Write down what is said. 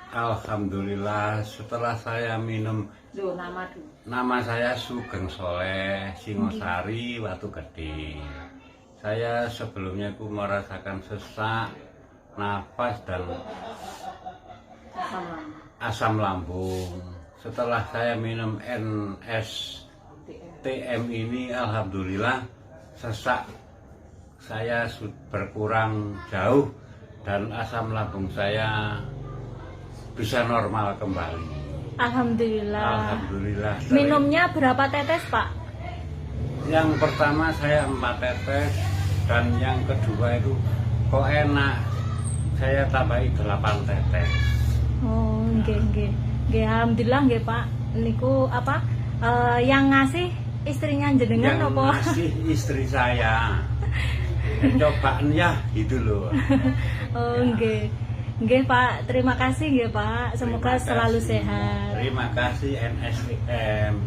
Alhamdulillah setelah saya minum, nama saya Sugeng Soleh Singosari Watu Gede. Saya sebelumnya merasakan sesak, nafas dan asam lambung. Setelah saya minum NSTM ini, alhamdulillah sesak saya berkurang jauh dan asam lambung saya bisa normal kembali. Alhamdulillah. Alhamdulillah. Minumnya berapa tetes, Pak? Yang pertama saya 4 tetes dan yang kedua itu kok enak, saya tambahi 8 tetes. Oh, nggih. Alhamdulillah nggih, Pak. Niku apa? Yang ngasih istrinya jenengan Yang apa? ngasih istri saya. Cobaan ya gitu loh. Oh, nggih. Nggih, Pak. Terima kasih nggih, Pak. Semoga selalu sehat. Terima kasih NSTM.